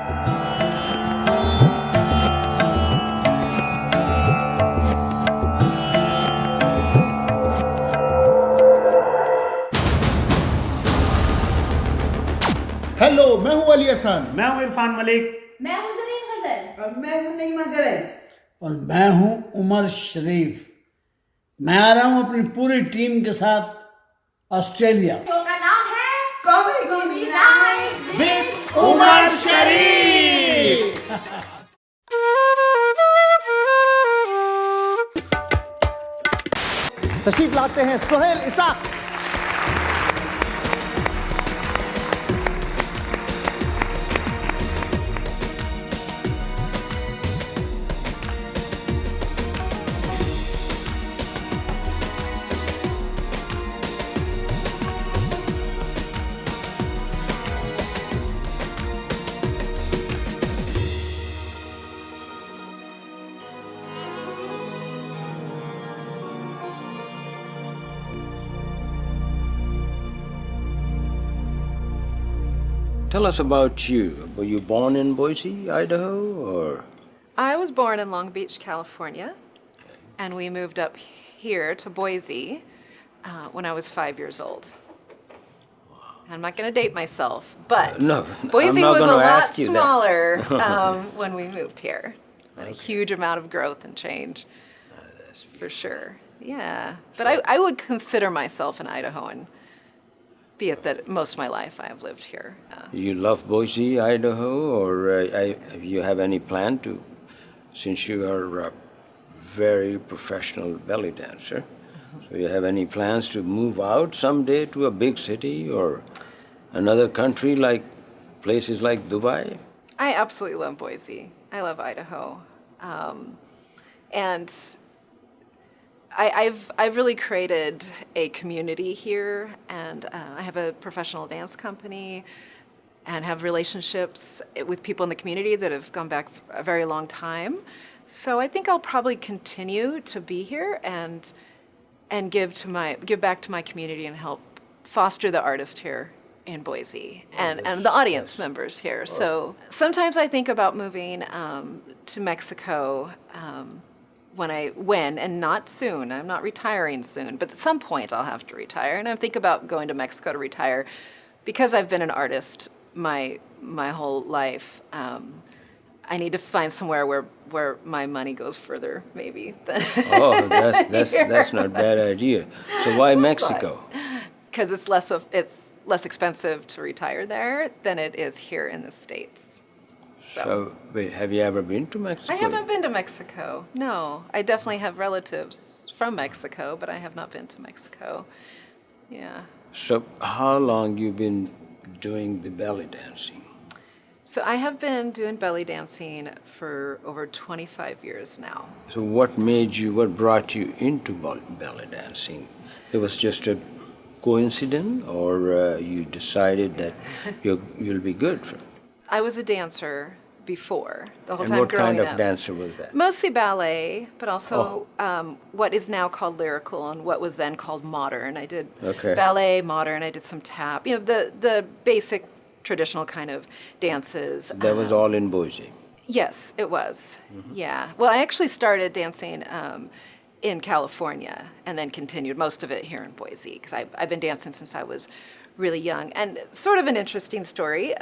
Hello, मैं हूं अली हसन। मैं हूं इरफान मलिक। मैं हूं ज़रीन गजल। और मैं हूं नईमा गरज। और मैं हूं उमर शरीफ। मैं आ रहा हूं अपनी पूरी टीम के साथ ऑस्ट्रेलिया। शो का नाम है comedy night with Umer Sharif. तशरीफ लाते हैं Sohail Ishaq. Tell us about you. Were you born in Boise, Idaho, or? I was born in Long Beach, California, and we moved up here to Boise when I was 5 years old. I'm not going to date myself, but No, Boise I'm not was a gonna lot ask you that. smaller when we moved here. And a huge amount of growth and change, for sure. Yeah, but I would consider myself an Idahoan, be it that most of my life I have lived here. You love Boise, Idaho, or you have any plan to, since you are a very professional belly dancer, so you have any plans to move out someday to a big city or another country, like places like Dubai? I absolutely love Boise. I love Idaho. And I've really created a community here, and I have a professional dance company and have relationships with people in the community that have gone back a very long time. So I think I'll probably continue to be here and give back to my community and help foster the artist here in Boise and the audience members here. So sometimes I think about moving to Mexico when and not soon. I'm not retiring soon, but at some point I'll have to retire. And I think about going to Mexico to retire because I've been an artist my whole life. I need to find somewhere where my money goes further, maybe. Oh, that's not a bad idea. So why Mexico? Because it's less expensive to retire there than it is here in the States. So wait, have you ever been to Mexico? I haven't been to Mexico. No, I definitely have relatives from Mexico, but I have not been to Mexico. Yeah. So how long you been doing the belly dancing? So I have been doing belly dancing for over 25 years now. So what brought you into belly dancing? It was just a coincidence, or you decided that you'll be good for it? I was a dancer before, the whole And time what growing kind of up. dancer was that? Mostly ballet, but also what is now called lyrical and what was then called modern. I did ballet, modern, I did some tap, the basic traditional kind of dances. That was all in Boise? Yes, it was. Yeah. Well, I actually started dancing in California and then continued most of it here in Boise because I've been dancing since I was really young. And sort of an interesting story.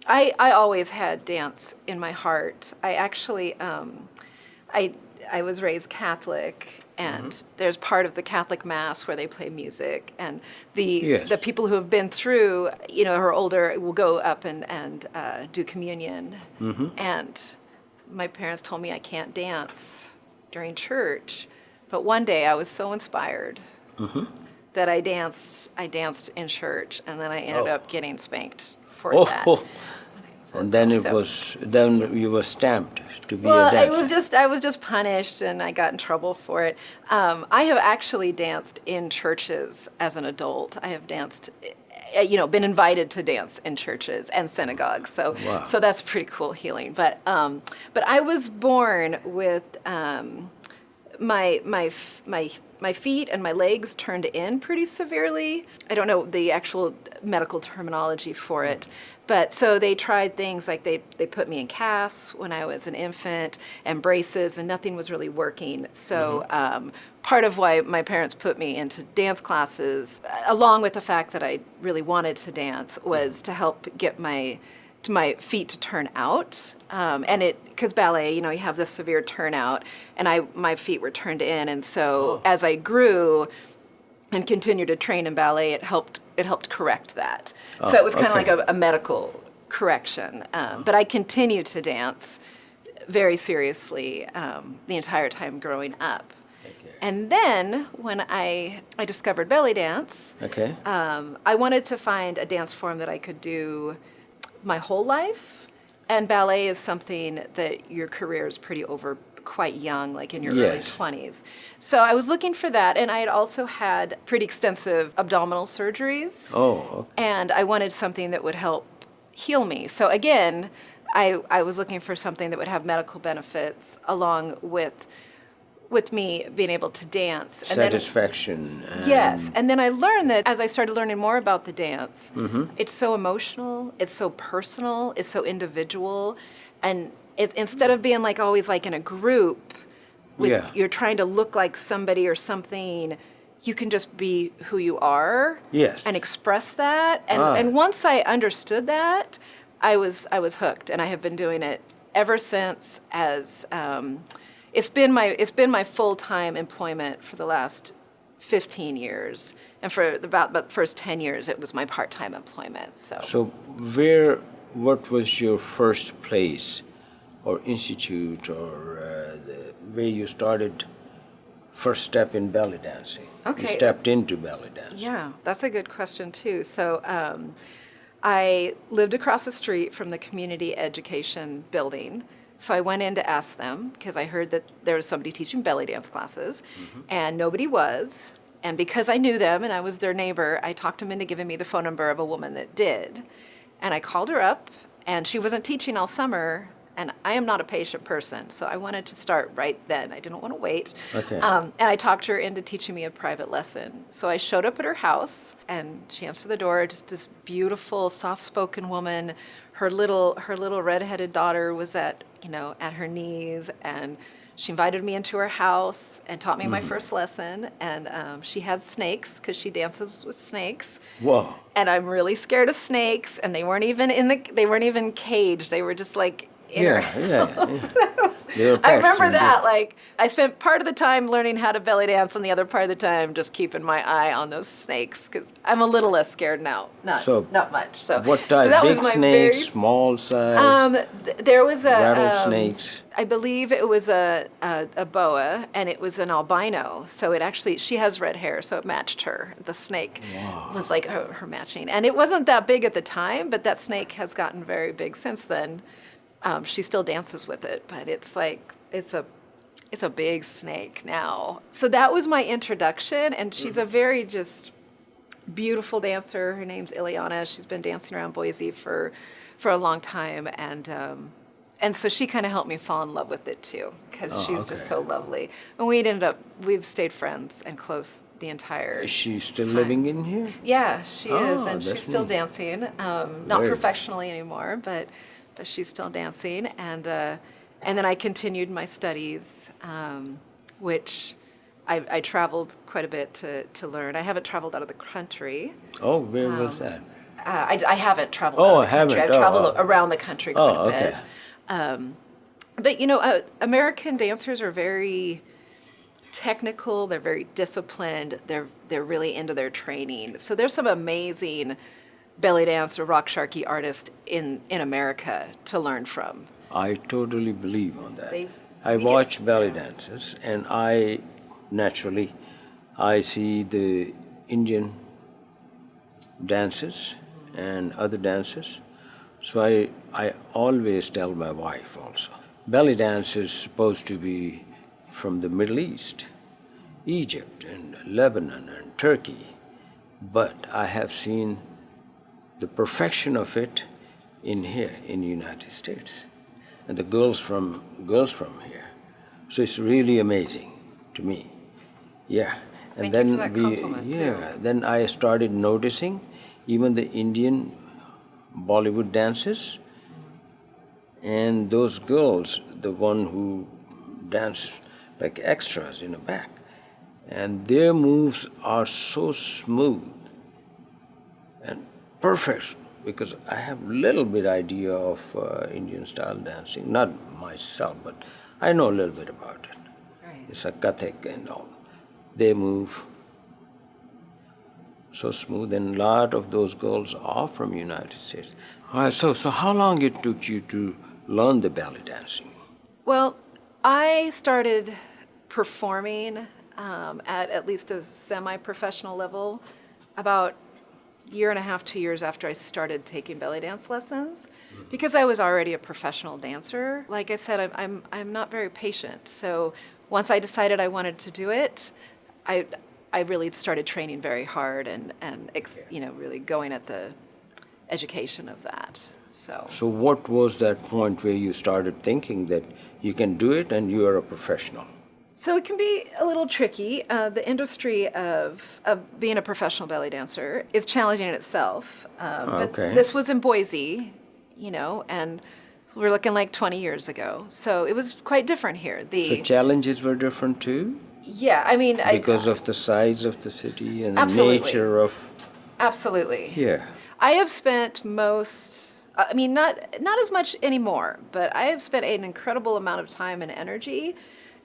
I always had dance in my heart. I actually, I was raised Catholic, and there's part of the Catholic Mass where they play music, and the people who have been through, who are older, will go up and do communion. And my parents told me I can't dance during church, but one day I was so inspired that I danced in church, and then I ended up getting spanked for that. And then then you were stamped to be a dancer. I was just punished, and I got in trouble for it. I have actually danced in churches as an adult. I have danced, been invited to dance in churches and synagogues. So that's pretty cool healing. But I was born with my feet and my legs turned in pretty severely. I don't know the actual medical terminology for it, but so they tried things like they put me in casts when I was an infant and braces, and nothing was really working. So part of why my parents put me into dance classes, along with the fact that I really wanted to dance, was to help get my feet to turn out, and because ballet, you have this severe turnout, and my feet were turned in, and so as I grew and continued to train in ballet, it helped correct that. So it was kind of like a medical correction. But I continued to dance very seriously the entire time growing up. And then when I discovered belly dance, I wanted to find a dance form that I could do my whole life, and ballet is something that your career is pretty over quite young, like in your early 20s. So I was looking for that, and I had also had pretty extensive abdominal surgeries. And I wanted something that would help heal me. So again, I was looking for something that would have medical benefits along with me being able to dance. And Satisfaction. Yes, and then I learned that as I started learning more about the dance, it's so emotional, it's so personal, it's so individual, and it's instead of being like always like in a group, you're trying to look like somebody or something, you can just be who you are and express that. And once I understood that, I was hooked, and I have been doing it ever since. As it's been my full-time employment for the last 15 years, and for about the first 10 years, it was my part-time employment. So what was your first place or institute or where you started first step in belly dancing? Okay. You stepped into belly dancing. Yeah, that's a good question too. So I lived across the street from the community education building. So I went in to ask them because I heard that there was somebody teaching belly dance classes, and nobody was. And because I knew them and I was their neighbor, I talked them into giving me the phone number of a woman that did. And I called her up, and she wasn't teaching all summer, and I am not a patient person, so I wanted to start right then. I didn't want to wait. And I talked her into teaching me a private lesson. So I showed up at her house, and she answered the door, just this beautiful, soft-spoken woman. Her little redheaded daughter was at her knees, and she invited me into her house and taught me my first lesson. And she has snakes because she dances with snakes. Whoa! And I'm really scared of snakes, and they weren't even caged. They were just like in her house. I remember that. Like, I spent part of the time learning how to belly dance, and the other part of the time just keeping my eye on those snakes because I'm a little less scared now. Not much. So what type? So that big was my snakes, small size. There was a rattlesnakes. I believe it was a boa, and it was an albino. So she has red hair, so it matched her. The snake was like her matching, and it wasn't that big at the time, but that snake has gotten very big since then. She still dances with it, but it's a big snake now. So that was my introduction, and she's a very just beautiful dancer. Her name's Ileana. She's been dancing around Boise for a long time, and so she kind of helped me fall in love with it too, because she's just so lovely. And we've stayed friends and close the entire Is she still time. living in here? Yeah, she is, and that's she's still neat. dancing. Not professionally anymore, but she's still dancing, and then I continued my studies, which I traveled quite a bit to learn. I haven't traveled out of the country. Oh, where was that? I haven't traveled out of the country. I've traveled around the country quite a bit. But American dancers are very technical. They're very disciplined. They're really into their training. So there's some amazing belly dance or rock sharky artist in America to learn from. I totally believe on that. I Yes. watch belly dances, and I see the Indian dances and other dances. So I always tell my wife also, belly dance is supposed to be from the Middle East, Egypt and Lebanon and Turkey, but I have seen the perfection of it in here in the United States, and the girls from here. So it's really amazing to me. Yeah. And Thank you then for that compliment, yeah, too. then I started noticing even the Indian Bollywood dances and those girls, the one who dance like extras in the back, and their moves are so smooth and perfect because I have little bit idea of Indian style dancing, not myself, but I know a little bit about it. Right. It's a Kathak and all. They move so smooth, and a lot of those girls are from United States. All right, so how long it took you to learn the belly dancing? Well, I started performing at least a semi-professional level about year and a half, 2 years after I started taking belly dance lessons, because I was already a professional dancer. Like I said, I'm not very patient. So once I decided I wanted to do it, I really started training very hard and really going at the education of that. So what was that point where you started thinking that you can do it and you are a professional? So it can be a little tricky. The industry of being a professional belly dancer is challenging in itself. But Okay. this was in Boise, and so we're looking like 20 years ago. So it was quite different here. So challenges were different too? Yeah, I mean, Because of the size of the city and the Absolutely. nature of... absolutely. Yeah. I have spent not as much anymore, but I have spent an incredible amount of time and energy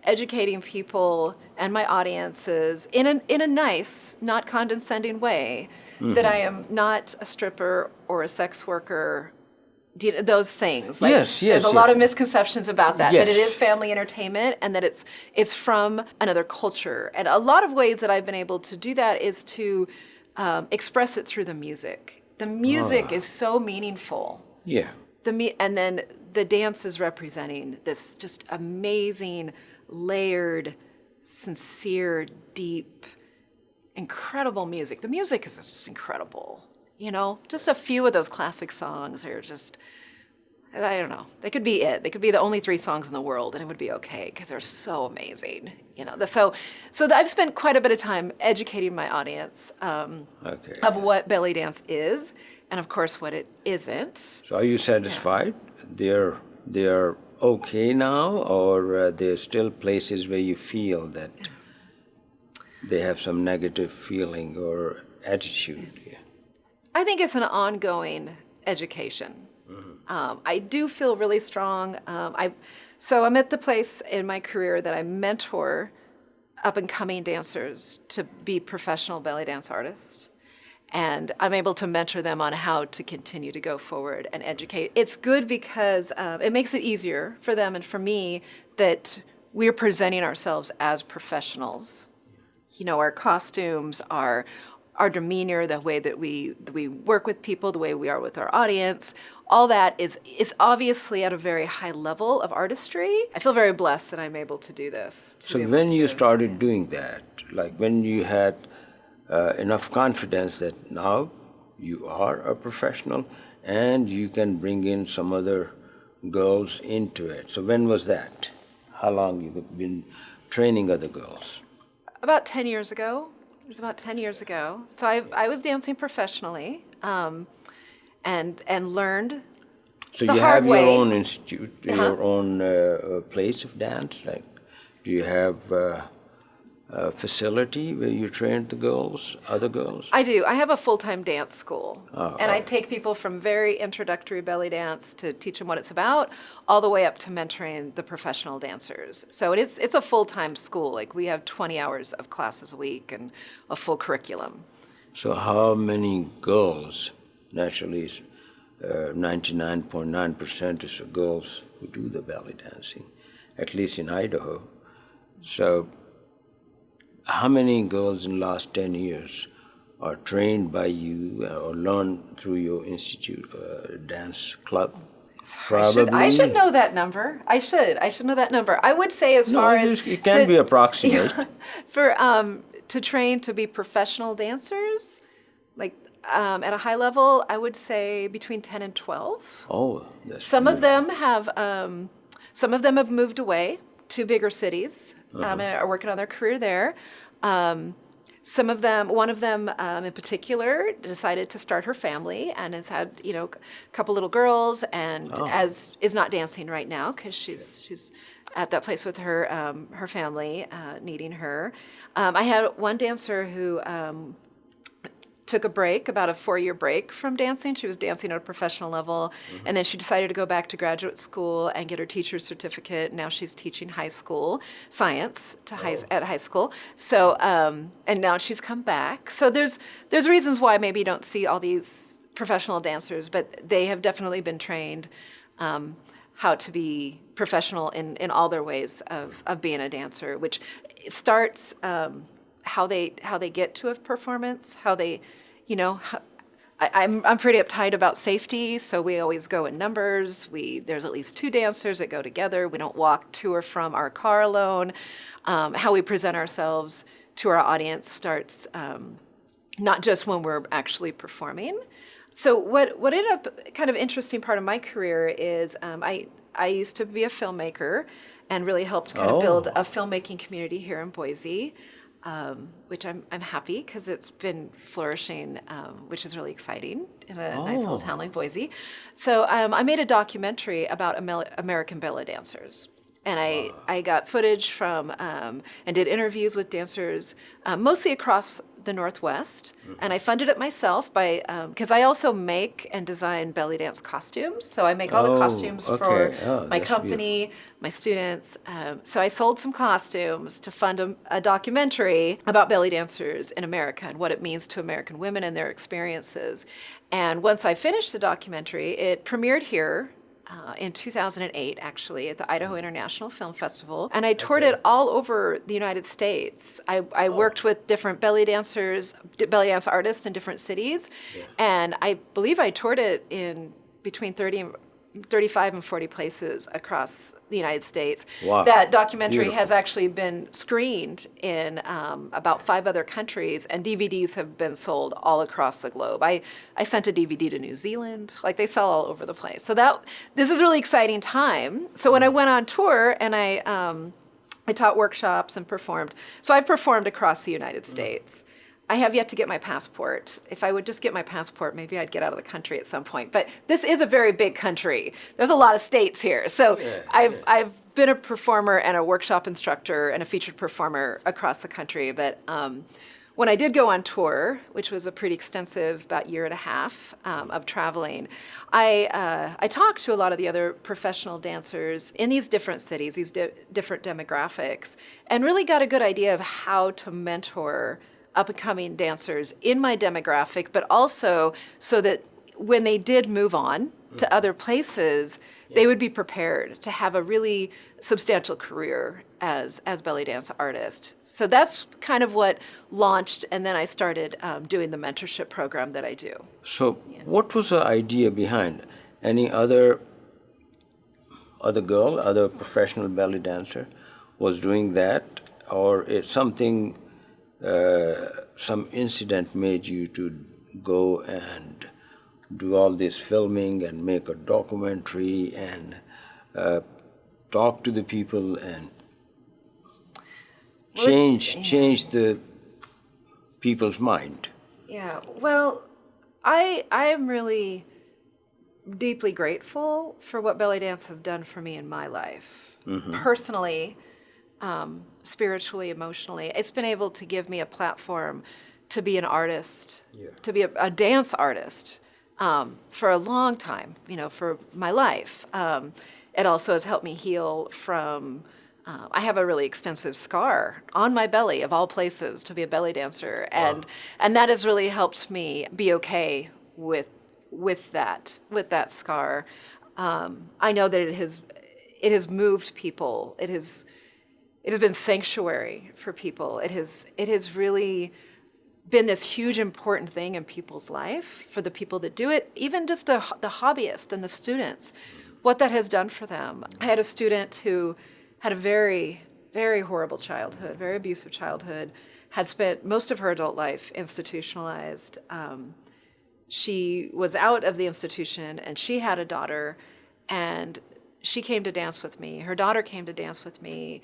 educating people and my audiences in a nice, not condescending way, that I am not a stripper or a sex worker, those things. Like, Yes, there's a yes, lot yes. of misconceptions about that it Yes. is family entertainment and that it's from another culture. And a lot of ways that I've been able to do that is to express it through the music. The music is so meaningful. Yeah. And then the dance is representing this just amazing, layered, sincere, deep, incredible music. The music is just incredible. Just a few of those classic songs are just, I don't know. They could be it. They could be the only 3 songs in the world, and it would be okay because they're so amazing. So I've spent quite a bit of time educating my audience Okay. of what belly dance is, and of course what it isn't. So are you satisfied? They're okay now, or there's still places where you feel that they have some negative feeling or attitude? Yeah. I think it's an ongoing education. I do feel really strong. So I'm at the place in my career that I mentor up-and-coming dancers to be professional belly dance artists. And I'm able to mentor them on how to continue to go forward and educate. It's good because it makes it easier for them and for me that we're presenting ourselves as professionals. Our costumes, our demeanor, the way that we work with people, the way we are with our audience, all that is obviously at a very high level of artistry. I feel very blessed that I'm able to do this. So when you started doing that, like when you had enough confidence that now you are a professional and you can bring in some other girls into it. So when was that? How long you've been training other girls? About 10 years ago. It was about 10 years ago. So I was dancing professionally and learned So the you hard have your way. own institute, your own place of dance? Like, do you have a facility where you train the girls, other girls? I do. I have a full-time dance school. Oh, And I oh. take people from very introductory belly dance to teach them what it's about, all the way up to mentoring the professional dancers. So it's a full-time school. Like, we have 20 hours of classes a week and a full curriculum. So how many girls, naturally 99.9% is of girls who do the belly dancing, at least in Idaho. So how many girls in the last 10 years are trained by you or learn through your institute dance club? I should know that number. I should know that number. I would say as far as it can be approximate. for to train to be professional dancers, like at a high level, I would say between 10 and 12. Oh, that's Some of beautiful. them have moved away to bigger cities and are working on their career there. Some of them, one of them in particular, decided to start her family and has had, a couple little girls, and is not dancing right now because she's at that place with her her family needing her. I had one dancer who took a break, about a 4-year break from dancing. She was dancing at a professional level, and then she decided to go back to graduate school and get her teacher's certificate. Now she's teaching high school science at high school. So, and now she's come back. So there's reasons why maybe you don't see all these professional dancers, but they have definitely been trained how to be professional in all their ways of being a dancer, which starts how they get to a performance, how they, I'm pretty uptight about safety, so we always go in numbers. There's at least 2 dancers that go together. We don't walk to or from our car alone. How we present ourselves to our audience starts not just when we're actually performing. So what ended up kind of interesting part of my career is I used to be a filmmaker and really helped kind of build a filmmaking community here in Boise. Which I'm happy because it's been flourishing, which is really exciting in a nice little town like Boise. So I made a documentary about American ballet dancers. And I got footage from and did interviews with dancers, mostly across the Northwest. And I funded it myself by, because I also make and design belly dance costumes. So I make all the costumes for my company, my students. So I sold some costumes to fund a documentary about belly dancers in America and what it means to American women and their experiences. And once I finished the documentary, it premiered here in 2008, actually, at the Idaho International Film Festival. And I toured it all over the United States. I worked with different belly dance artists in different cities. And I believe I toured it in between 35 and 40 places across the United States. Wow. That documentary Beautiful. has actually been screened in about 5 other countries, and DVDs have been sold all across the globe. I sent a DVD to New Zealand. Like, they sell all over the place. So this is a really exciting time. So when I went on tour and I taught workshops and performed, so I've performed across the United States. I have yet to get my passport. If I would just get my passport, maybe I'd get out of the country at some point. But this is a very big country. There's a lot of states here. So I've been a performer and a workshop instructor and a featured performer across the country. But when I did go on tour, which was a pretty extensive, about 1.5 years of traveling, I talked to a lot of the other professional dancers in these different cities, these different demographics, and really got a good idea of how to mentor up-and-coming dancers in my demographic, but also so that when they did move on to other places, they would be prepared to have a really substantial career as belly dance artists. So that's kind of what launched, and then I started doing the mentorship program that I do. So what was the idea behind? Any other girl, other professional belly dancer was doing that, or it's something, some incident made you to go and do all this filming and make a documentary and talk to the people and change the people's mind? Yeah, well, I am really deeply grateful for what belly dance has done for me in my life. Personally, spiritually, emotionally. It's been able to give me a platform to be an artist, to be a dance artist for a long time, for my life. It also has helped me heal from, I have a really extensive scar on my belly, of all places, to be a belly dancer. And that has really helped me be okay with that scar. I know that it has moved people. It has been sanctuary for people. It has really been this huge important thing in people's life, for the people that do it, even just the hobbyists and the students, what that has done for them. I had a student who had a very, very horrible childhood, very abusive childhood, had spent most of her adult life institutionalized. She was out of the institution, and she had a daughter, and she came to dance with me. Her daughter came to dance with me.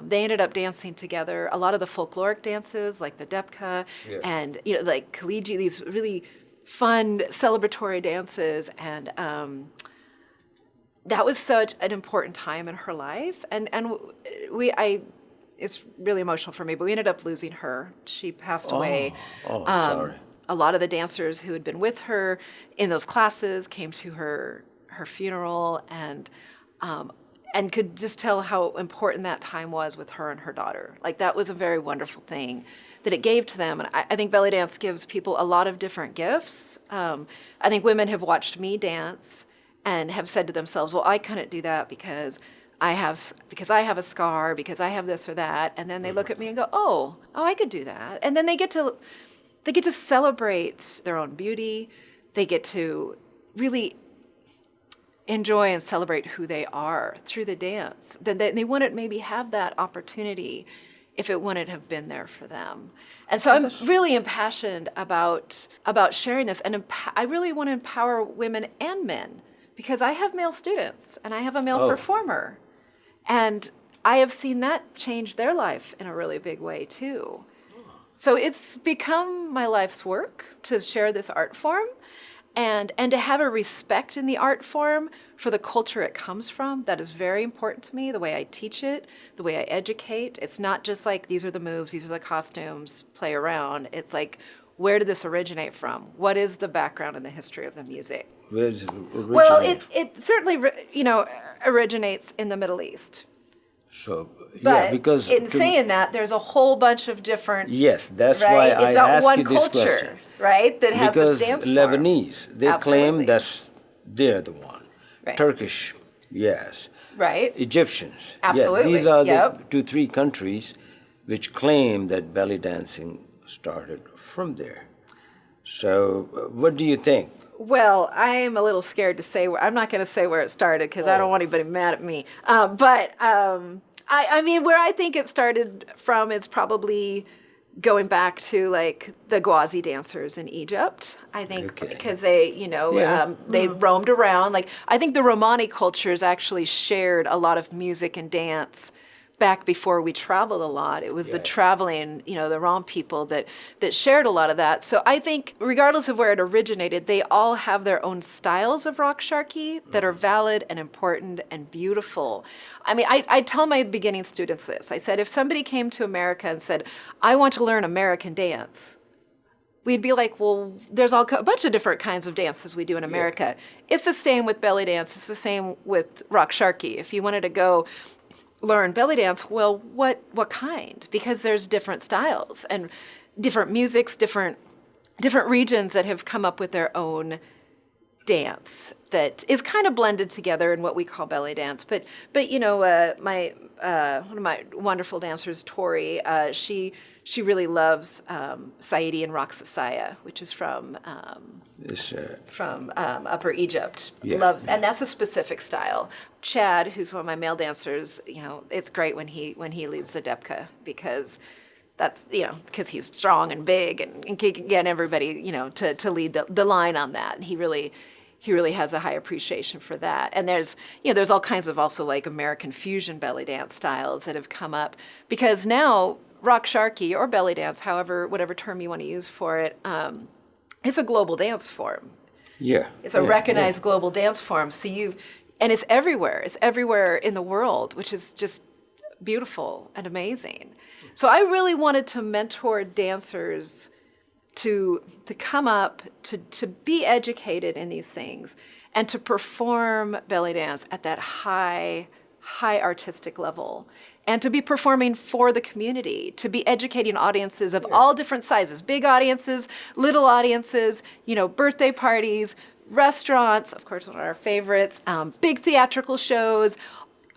They ended up dancing together. A lot of the folkloric dances, like the depka, Yeah. and like kaliji, these really fun celebratory dances, and that was such an important time in her life. And it's really emotional for me, but we ended up losing her. She passed away. Oh, sorry. A lot of the dancers who had been with her in those classes came to her funeral, and could just tell how important that time was with her and her daughter. Like, that was a very wonderful thing that it gave to them. And I think belly dance gives people a lot of different gifts. I think women have watched me dance and have said to themselves, well, I couldn't do that because I have a scar, because I have this or that. And then they look at me and go, oh, I could do that. And then they get to celebrate their own beauty. They get to really enjoy and celebrate who they are through the dance. Then they wouldn't maybe have that opportunity if it wouldn't have been there for them. And so I'm really impassioned about sharing this, and I really want to empower women and men, because I have male students and I have a male performer, and I have seen that change their life in a really big way too. So it's become my life's work to share this art form, and to have a respect in the art form for the culture it comes from. That is very important to me, the way I teach it, the way I educate. It's not just like, these are the moves, these are the costumes, play around. It's like, where did this originate from? What is the background and the history of the music? Where does it originate? Well, it certainly, originates in the Middle East. So, But because in saying that, there's a whole bunch of different. yes, that's right? why I It's not asked one you this culture, question. right? That has Because this dance form. Lebanese, they Absolutely. claim they're the one. Right. Turkish, yes. Right. Egyptians, Absolutely, yes. These are yep. the 2-3 countries which claim that belly dancing started from there. So, what do you think? Well, I'm a little scared to say. I'm not going to say where it started because I don't want anybody mad at me. I mean, where I think it started from is probably going back to like the Ghazi dancers in Egypt. I think because they, they roamed around. Like, I think the Romani cultures actually shared a lot of music and dance back before we traveled a lot. It was the traveling, the Rom people that shared a lot of that. So I think regardless of where it originated, they all have their own styles of rock sharky that are valid and important and beautiful. I mean, I tell my beginning students this. I said, if somebody came to America and said, I want to learn American dance, we'd be like, well, there's a bunch of different kinds of dances we do in America. It's the same with belly dance. It's the same with rock sharky. If you wanted to go learn belly dance, well, what kind? Because there's different styles and different musics, different regions that have come up with their own dance that is kind of blended together in what we call belly dance. But my one of my wonderful dancers, Tori, she really loves Saidi and Raksasaya, which is from Upper Egypt. Loves, and that's a specific style. Chad, who's one of my male dancers, it's great when he leads the depka because that's because he's strong and big and can get everybody to lead the line on that. And he really has a high appreciation for that. And there's all kinds of also like American fusion belly dance styles that have come up because now rock sharky or belly dance, whatever term you want to use for it, it's a global dance form. Yeah. It's a recognized global dance form. So and it's everywhere. It's everywhere in the world, which is just beautiful and amazing. So I really wanted to mentor dancers to come up, to be educated in these things, and to perform belly dance at that high artistic level, and to be performing for the community, to be educating audiences of all different sizes, big audiences, little audiences, birthday parties, restaurants, of course, one of our favorites, big theatrical shows,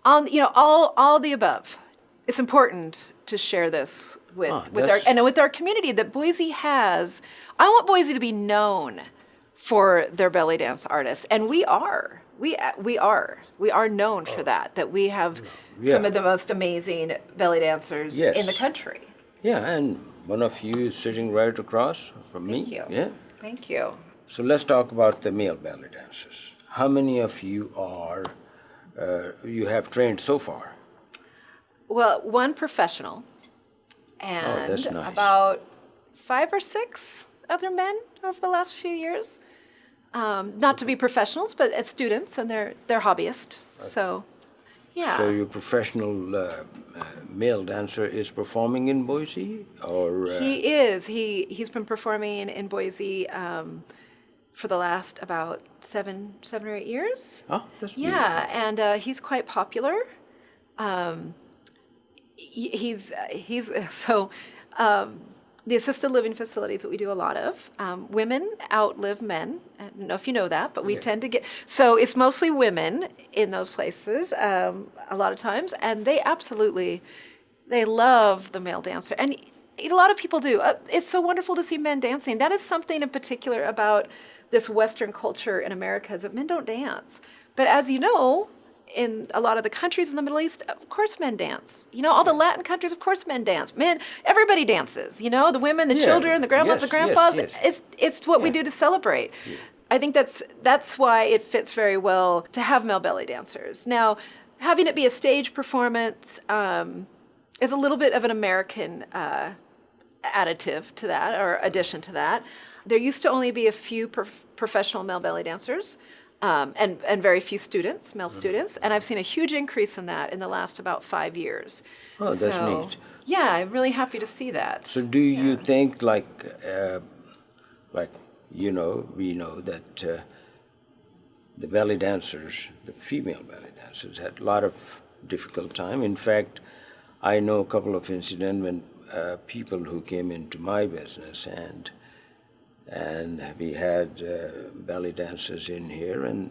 all the above. It's important to share this with our community that Boise has. I want Boise to be known for their belly dance artists, and we are known for that. That we have some of the most amazing belly dancers in the country. Yeah, and one of you is sitting right across from me. Thank you. Yeah. Thank you. So let's talk about the male belly dancers. How many of you are you have trained so far? Well, one professional, and that's nice. about 5 or 6 other men over the last few years. Not to be professionals, but as students, and they're hobbyists. So, yeah. So your professional male dancer is performing in Boise, or He is. He's been performing in Boise for the last about 7 or 8 years. oh, that's Yeah, and he's quite popular. He's so the assisted living facilities that we do a lot of. Women outlive men. I don't know if you know that, but we tend to get so it's mostly women in those places a lot of times, and they love the male dancer, and a lot of people do. It's so wonderful to see men dancing. That is something in particular about this Western culture in America, is that men don't dance. But as you know, in a lot of the countries in the Middle East, of course men dance. You know, all the Latin countries, of course men dance. Men, everybody dances. You know, the women, the children, the grandmas, the grandpas. It's what we do to celebrate. Yeah. I think that's why it fits very well to have male belly dancers. Now, having it be a stage performance is a little bit of an American additive to that, or addition to that. There used to only be a few professional male belly dancers. And very few students, male students, and I've seen a huge increase in that in the last about 5 years. Oh, that's neat. Yeah, I'm really happy to see that. So do you think, we know that the belly dancers, the female belly dancers, had a lot of difficult time. In fact, I know a couple of incidents when people who came into my business, and we had belly dancers in here, and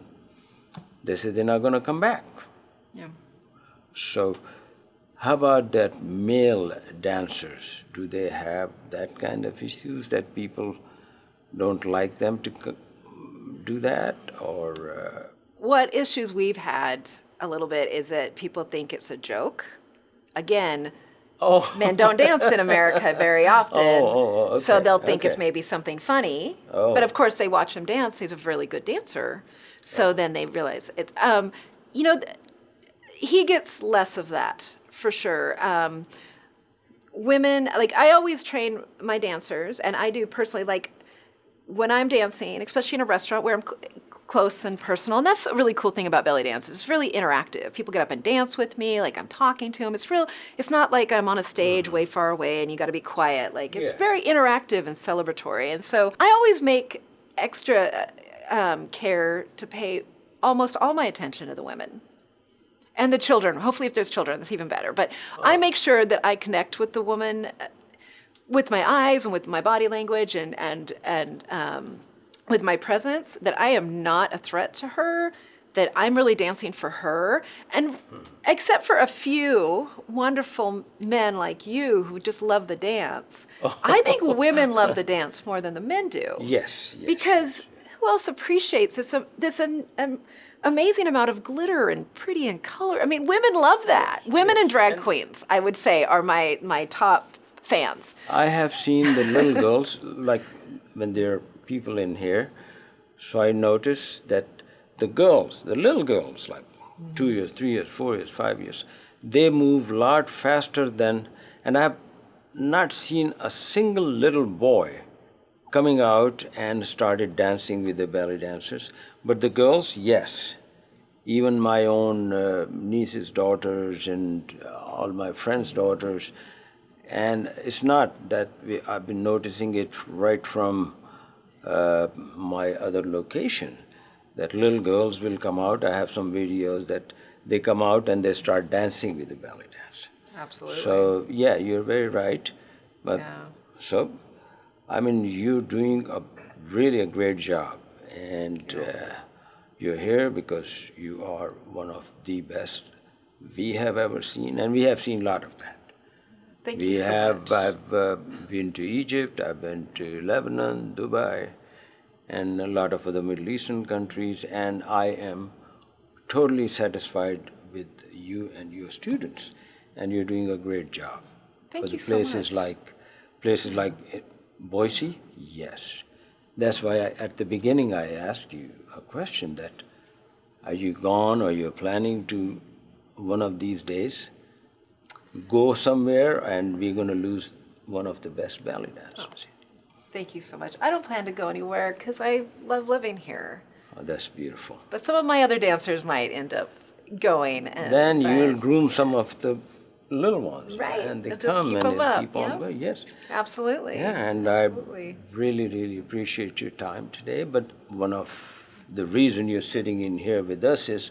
they said they're not going to come back. Yeah. So how about that male dancers? Do they have that kind of issues that people don't like them to do that, or? What issues we've had a little bit is that people think it's a joke. Again, men don't dance in America very often, okay, so they'll think it's maybe something funny. But of course, they watch him dance. He's a really good dancer, so then they realize it's. He gets less of that for sure. Women, I always train my dancers, and I do personally, when I'm dancing, especially in a restaurant where I'm close and personal, and that's a really cool thing about belly dance. It's really interactive. People get up and dance with me, like I'm talking to them. It's not like I'm on a stage way far away and you got to be quiet. It's very interactive and celebratory. And so I always make extra care to pay almost all my attention to the women. And the children. Hopefully if there's children, that's even better. But I make sure that I connect with the woman with my eyes and with my body language and with my presence, that I am not a threat to her, that I'm really dancing for her. And except for a few wonderful men like you who just love the dance, I think women love the dance more than the men do. Yes. Because who else appreciates this amazing amount of glitter and pretty and color? I mean, women love that. Women and drag queens, I would say, are my top fans. I have seen the little girls, when there are people in here, so I noticed that the little girls, 2 years, 3 years, 4 years, 5 years, they move a lot faster than, and I have not seen a single little boy coming out and started dancing with the belly dancers. But the girls, yes. Even my own nieces' daughters and all my friends' daughters. And it's not that I've been noticing it right from my other location, that little girls will come out. I have some videos that they come out and they start dancing with the belly dance. Absolutely. So, yeah, you're very right. But so, you're doing really a great job. And you're here because you are one of the best we have ever seen, and we have seen a lot of that. Thank you so much. I've been to Egypt, I've been to Lebanon, Dubai, and a lot of other Middle Eastern countries, and I am totally satisfied with you and your students, and you're doing a great job. Thank you so much. Places like Boise, yes. That's why at the beginning I asked you a question that, are you gone or you're planning to one of these days go somewhere and we're going to lose one of the best belly dancers. Thank you so much. I don't plan to go anywhere because I love living here. Oh, that's beautiful. But some of my other dancers might end up going. And, Then you'll groom some of the little ones. Right. And they They'll just come keep and them they up, keep on yeah. going. Yes. Absolutely. Yeah, and Absolutely. I really, really appreciate your time today. But one of the reason you're sitting in here with us is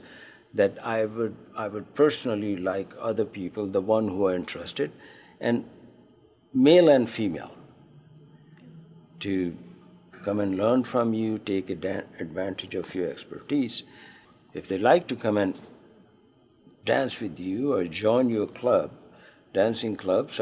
that I would personally like other people, the one who are interested, and male and female, to come and learn from you, take advantage of your expertise. If they like to come and dance with you or join your club, dancing clubs,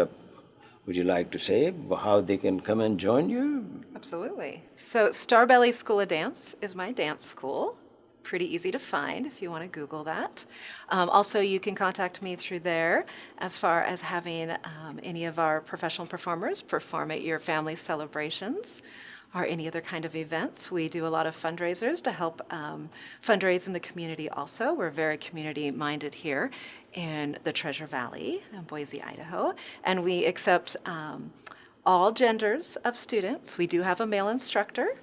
would you like to say how they can come and join you? Absolutely. So Starbelly School of Dance is my dance school. Pretty easy to find if you want to Google that. Also, you can contact me through there as far as having any of our professional performers perform at your family celebrations or any other kind of events. We do a lot of fundraisers to help fundraise in the community also. We're very community-minded here in the Treasure Valley in Boise, Idaho. And we accept all genders of students. We do have a male instructor.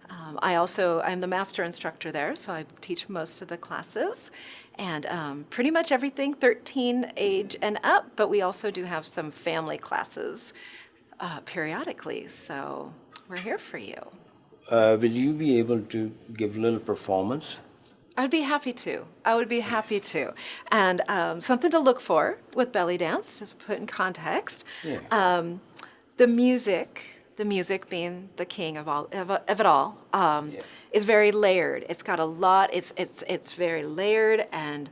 I'm the master instructor there, so I teach most of the classes. And pretty much everything 13 age and up, but we also do have some family classes periodically. So we're here for you. Will you be able to give a little performance? I'd be happy to. I would be happy to. And something to look for with belly dance, just to put in context. Yeah. The music being the king of it all, is very layered. It's got a lot. It's very layered, and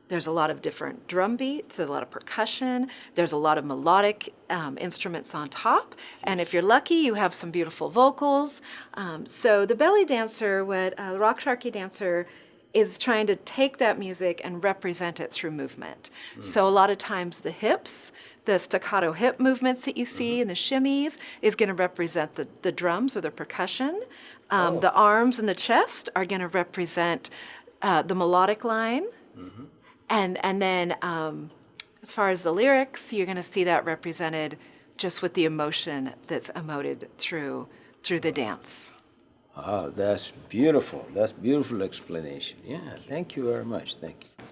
there's a lot of different drum beats. There's a lot of percussion. There's a lot of melodic instruments on top. And if you're lucky, you have some beautiful vocals. So the belly dancer, the rock sharky dancer, is trying to take that music and represent it through movement. So a lot of times the hips, the staccato hip movements that you see and the shimmies is going to represent the drums or the percussion. The arms and the chest are going to represent the melodic line. And then as far as the lyrics, you're going to see that represented just with the emotion that's emoted through the dance. Ah, that's beautiful. That's beautiful explanation. Yeah, thank you very much. Thank you.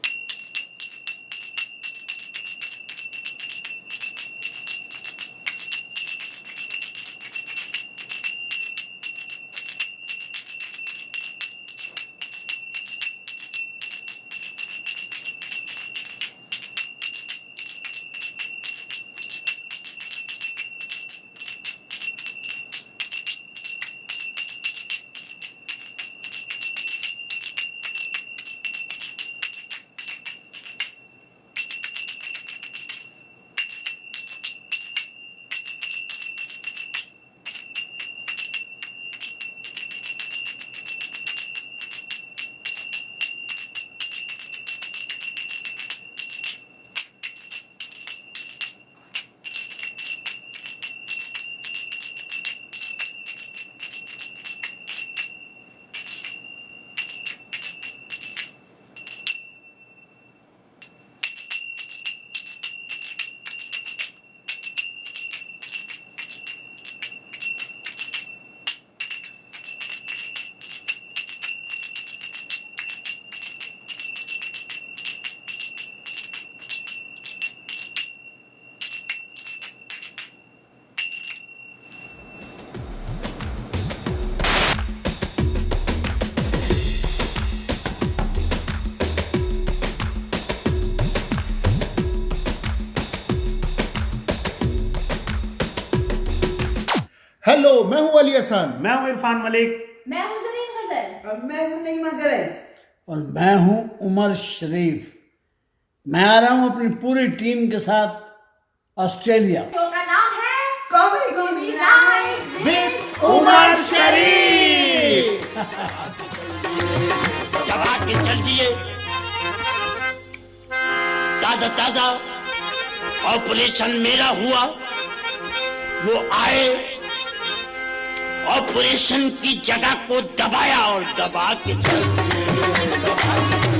Hello, मैं हूं अली हसन। मैं हूं इरफान मलिक। मैं हूँ जरीन गजल। और मैं हूं नईमा गरज। और मैं हूं उमर शरीफ। मैं आ रहा हूं अपनी पूरी टीम के साथ ऑस्ट्रेलिया। शो का नाम है कॉमेडी नाइट विद उमर शरीफ। दबा के चल दिए ताजा ताजा ऑपरेशन मेरा हुआ, वो आए ऑपरेशन की जगह को दबाया और दबा के चल दिए।